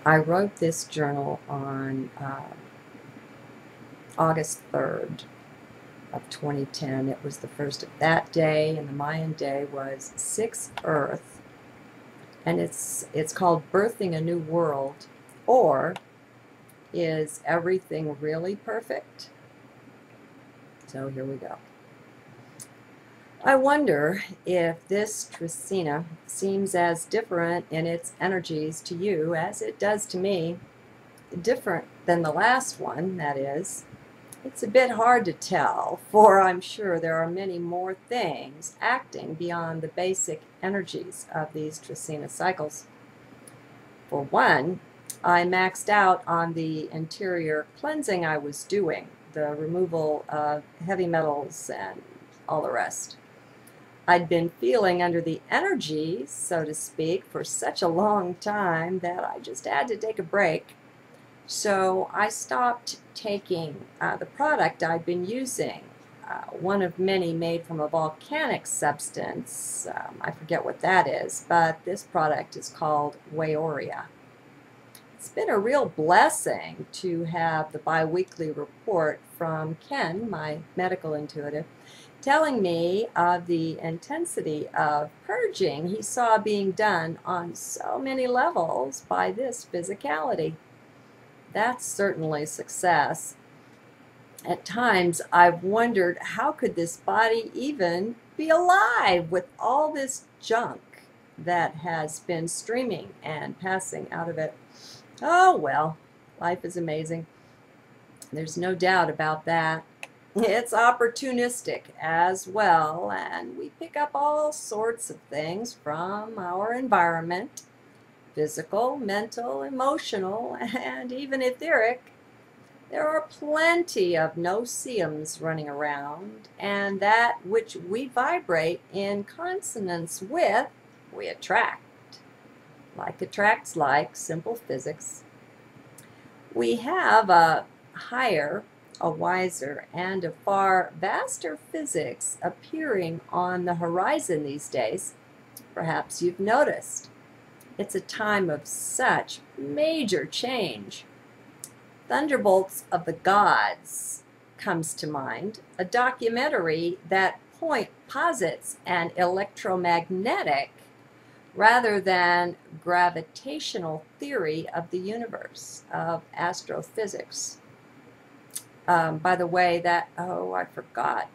I wrote this journal on August 3rd of 2010. It was the first of that day, and the Mayan day was 6 Earth, and it's called Birthing a New World, or Is Everything Really Perfect? So here we go. I wonder if this trecena seems as different in its energies to you as it does to me. Different than the last one, that is. It's a bit hard to tell, for I'm sure there are many more things acting beyond the basic energies of these trecena cycles. For one, I maxed out on the interior cleansing I was doing, the removal of heavy metals and all the rest. I'd been feeling under the energy, so to speak, for such a long time that I just had to take a break. So I stopped taking the product I'd been using, one of many made from a volcanic substance. I forget what that is, but this product is called Waoria. It's been a real blessing to have the biweekly report from Ken, my medical intuitive, telling me of the intensity of purging he saw being done on so many levels by this physicality. That's certainly success. At times I've wondered, how could this body even be alive with all this junk that has been streaming and passing out of it? Oh well, life is amazing. There's no doubt about that. It's opportunistic as well, and we pick up all sorts of things from our environment, physical, mental, emotional, and even etheric. There are plenty of no-see-ums running around, and that which we vibrate in consonance with, we attract. Like attracts like, simple physics. We have a higher, a wiser, and a far vaster physics appearing on the horizon these days. Perhaps you've noticed. It's a time of such major change. Thunderbolts of the Gods comes to mind, a documentary that posits an electromagnetic rather than gravitational theory of the universe, of astrophysics. By the way, I forgot,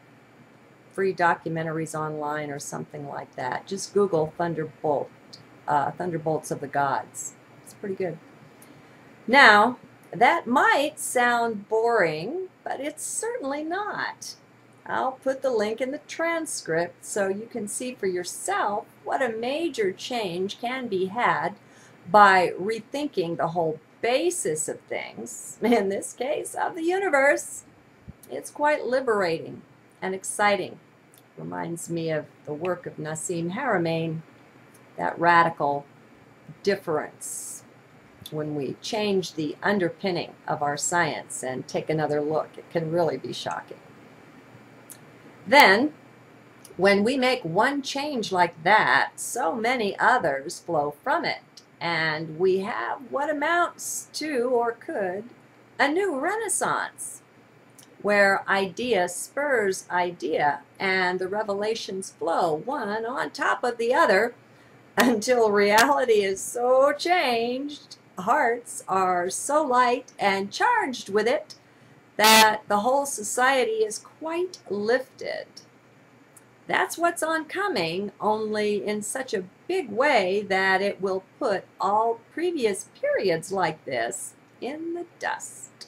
free documentaries online or something like that. Just Google Thunderbolts of the Gods. It's pretty good. Now, that might sound boring, but it's certainly not. I'll put the link in the transcript so you can see for yourself what a major change can be had by rethinking the whole basis of things, in this case of the universe. It's quite liberating and exciting. Reminds me of the work of Nassim Haramein, that radical difference when we change the underpinning of our science and take another look. It can really be shocking. Then, when we make one change like that, so many others flow from it, and we have what amounts to, or could, a new renaissance, where idea spurs idea, and the revelations flow one on top of the other, until reality is so changed, hearts are so light and charged with it, that the whole society is quite lifted. That's what's oncoming, only in such a big way that it will put all previous periods like this in the dust.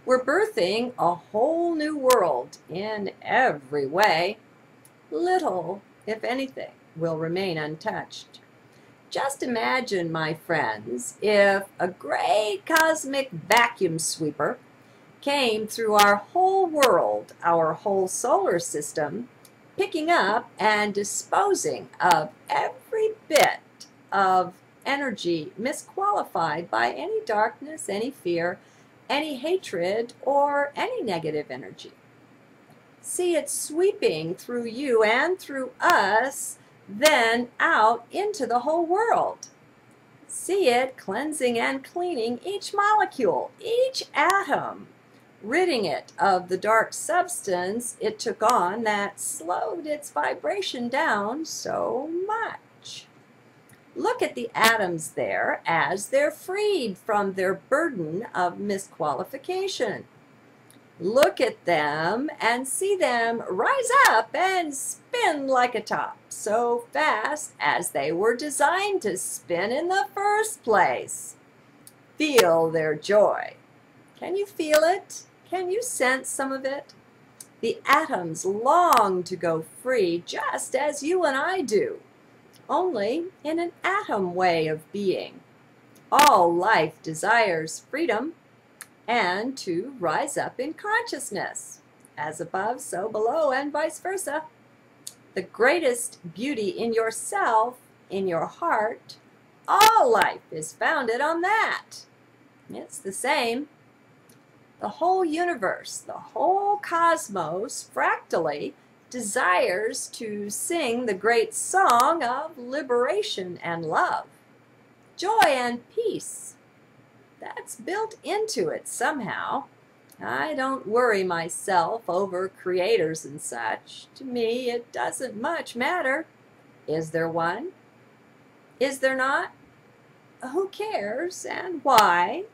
We're birthing a whole new world in every way. Little, if anything, will remain untouched. Just imagine, my friends, if a great cosmic vacuum sweeper came through our whole world, our whole solar system, picking up and disposing of every bit of energy misqualified by any darkness, any fear, any hatred, or any negative energy. See it sweeping through you and through us, then out into the whole world. See it cleansing and cleaning each molecule, each atom, ridding it of the dark substance it took on that slowed its vibration down so much. Look at the atoms there as they're freed from their burden of misqualification. Look at them and see them rise up and spin like a top so fast as they were designed to spin in the first place. Feel their joy. Can you feel it? Can you sense some of it? The atoms long to go free just as you and I do, only in an atom way of being. All life desires freedom and to rise up in consciousness, as above, so below, and vice versa. The greatest beauty in yourself, in your heart, all life is founded on that. It's the same. The whole universe, the whole cosmos, fractally, desires to sing the great song of liberation and love, joy and peace. That's built into it somehow. I don't worry myself over creators and such. To me, it doesn't much matter. Is there one? Is there not? Who cares and why?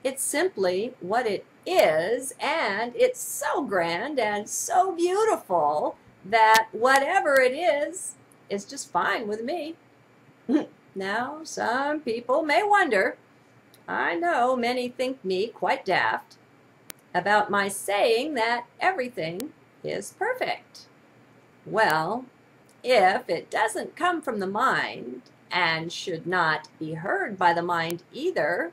It's simply what it is, and it's so grand and so beautiful that whatever it is just fine with me. Now, some people may wonder, I know many think me quite daft, about my saying that everything is perfect. Well, if it doesn't come from the mind and should not be heard by the mind either,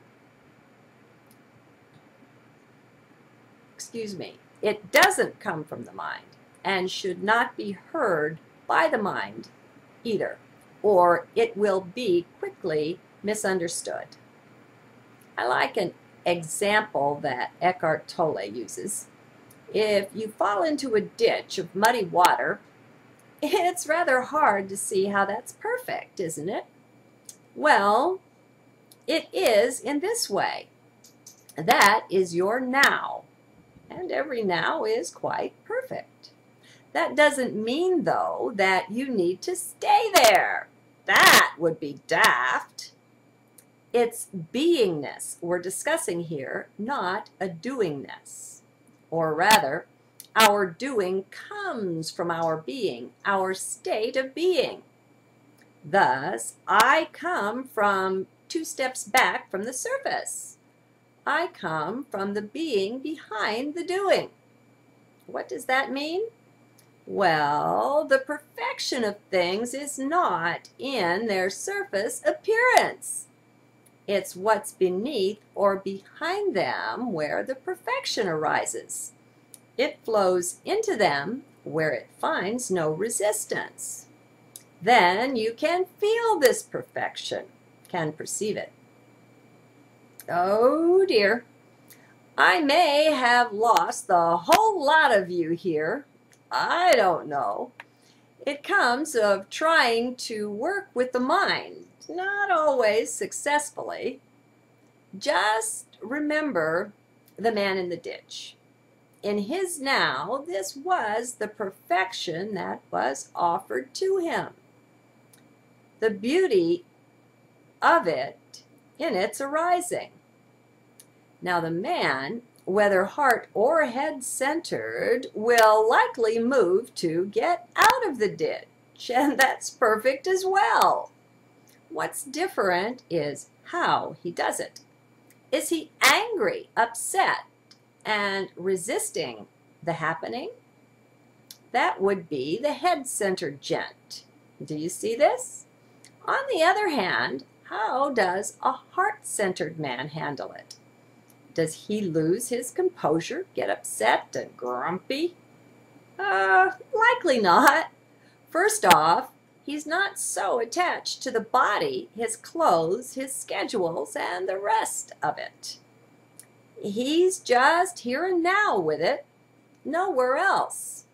it doesn't come from the mind and should not be heard by the mind either, or it will be quickly misunderstood. I like an example that Eckhart Tolle uses. If you fall into a ditch of muddy water, it's rather hard to see how that's perfect, isn't it? Well, it is in this way. That is your now, and every now is quite perfect. That doesn't mean, though, that you need to stay there. That would be daft. It's beingness we're discussing here, not a doingness. Or rather, our doing comes from our being, our state of being. Thus, I come from 2 steps back from the surface. I come from the being behind the doing. What does that mean? Well, the perfection of things is not in their surface appearance. It's what's beneath or behind them where the perfection arises. It flows into them where it finds no resistance. Then you can feel this perfection, can perceive it. Oh dear, I may have lost the whole lot of you here. I don't know. It comes of trying to work with the mind, not always successfully. Just remember the man in the ditch. In his now, this was the perfection that was offered to him. The beauty of it in its arising. Now the man, whether heart or head centered, will likely move to get out of the ditch, and that's perfect as well. What's different is how he does it. Is he angry, upset, and resisting the happening? That would be the head-centered gent. Do you see this? On the other hand, how does a heart-centered man handle it? Does he lose his composure, get upset and grumpy? Likely not. First off, he's not so attached to the body, his clothes, his schedules, and the rest of it. He's just here and now with it, nowhere else.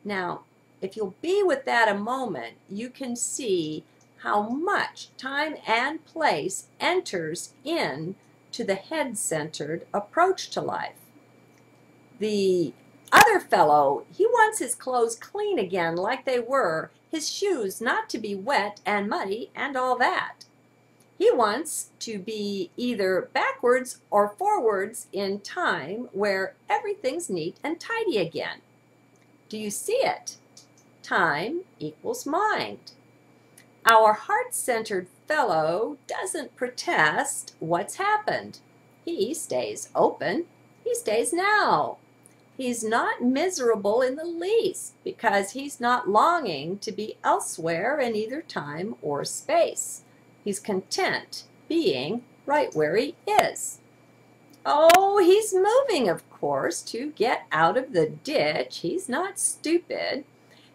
Now, if you'll be with that a moment, you can see how much time and place enters in to the head-centered approach to life. The other fellow, he wants his clothes clean again like they were, his shoes not to be wet and muddy and all that. He wants to be either backwards or forwards in time where everything's neat and tidy again. Do you see it? Time equals mind. Our heart-centered fellow doesn't protest what's happened. He stays open. He stays now. He's not miserable in the least because he's not longing to be elsewhere in either time or space. He's content being right where he is. Oh, he's moving, of course, to get out of the ditch. He's not stupid.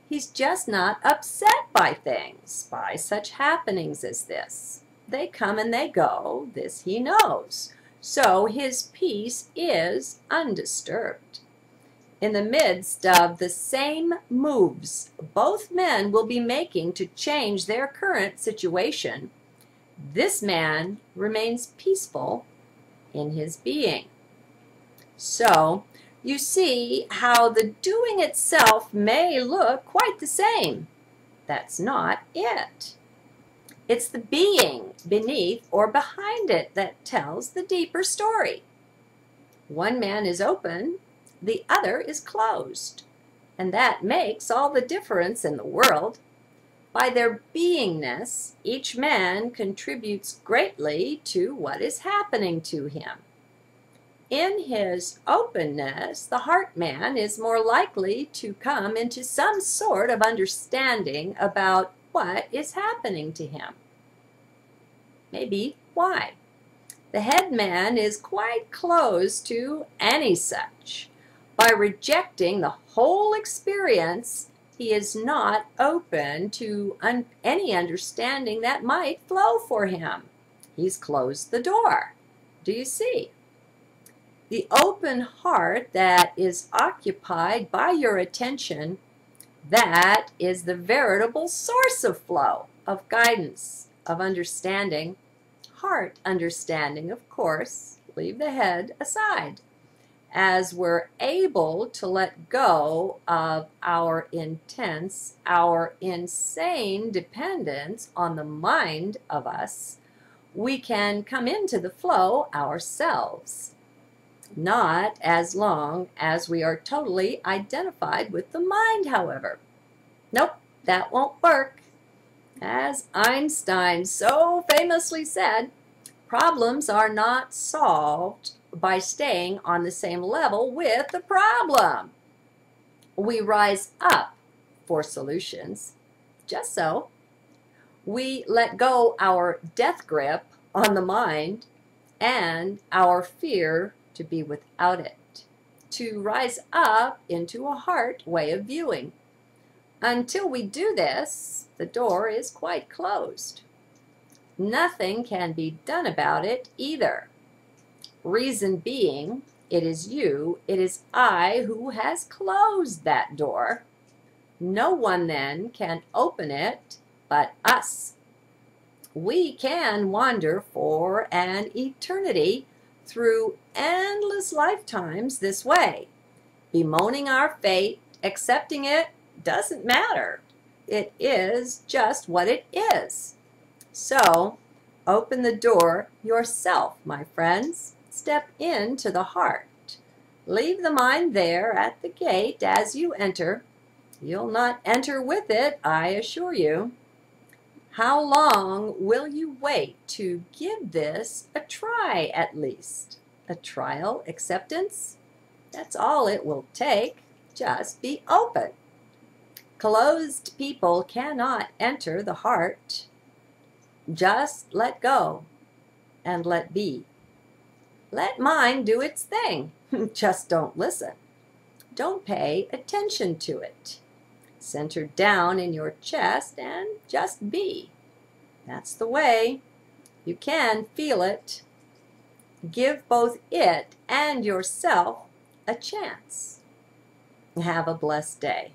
He's just not upset by things, by such happenings as this. They come and they go, this he knows. So his peace is undisturbed. In the midst of the same moves both men will be making to change their current situation, this man remains peaceful in his being. So, you see how the doing itself may look quite the same. That's not it. It's the being beneath or behind it that tells the deeper story. One man is open, the other is closed, and that makes all the difference in the world. By their beingness, each man contributes greatly to what is happening to him. In his openness, the heart man is more likely to come into some sort of understanding about what is happening to him. Maybe why. The head man is quite closed to any such. By rejecting the whole experience, he is not open to any understanding that might flow for him. He's closed the door. Do you see? The open heart that is occupied by your attention, that is the veritable source of flow, of guidance, of understanding. Heart understanding, of course, leave the head aside. As we're able to let go of our intense, our insane dependence on the mind of us, we can come into the flow ourselves. Not as long as we are totally identified with the mind, however. Nope, that won't work. As Einstein so famously said, problems are not solved by staying on the same level with the problem. We rise up for solutions. Just so. We let go our death grip on the mind and our fear to be without it, to rise up into a heart way of viewing. Until we do this, the door is quite closed. Nothing can be done about it either. Reason being, it is you, it is I who has closed that door. No one then can open it but us. We can wander for an eternity through endless lifetimes this way. Bemoaning our fate, accepting it, doesn't matter. It is just what it is. So, open the door yourself, my friends. Step into the heart. Leave the mind there at the gate as you enter. You'll not enter with it, I assure you. How long will you wait to give this a try at least? A trial acceptance? That's all it will take. Just be open. Closed people cannot enter the heart. Just let go and let be. Let mind do its thing. Just don't listen. Don't pay attention to it. Center down in your chest and just be. That's the way. You can feel it. Give both it and yourself a chance. Have a blessed day.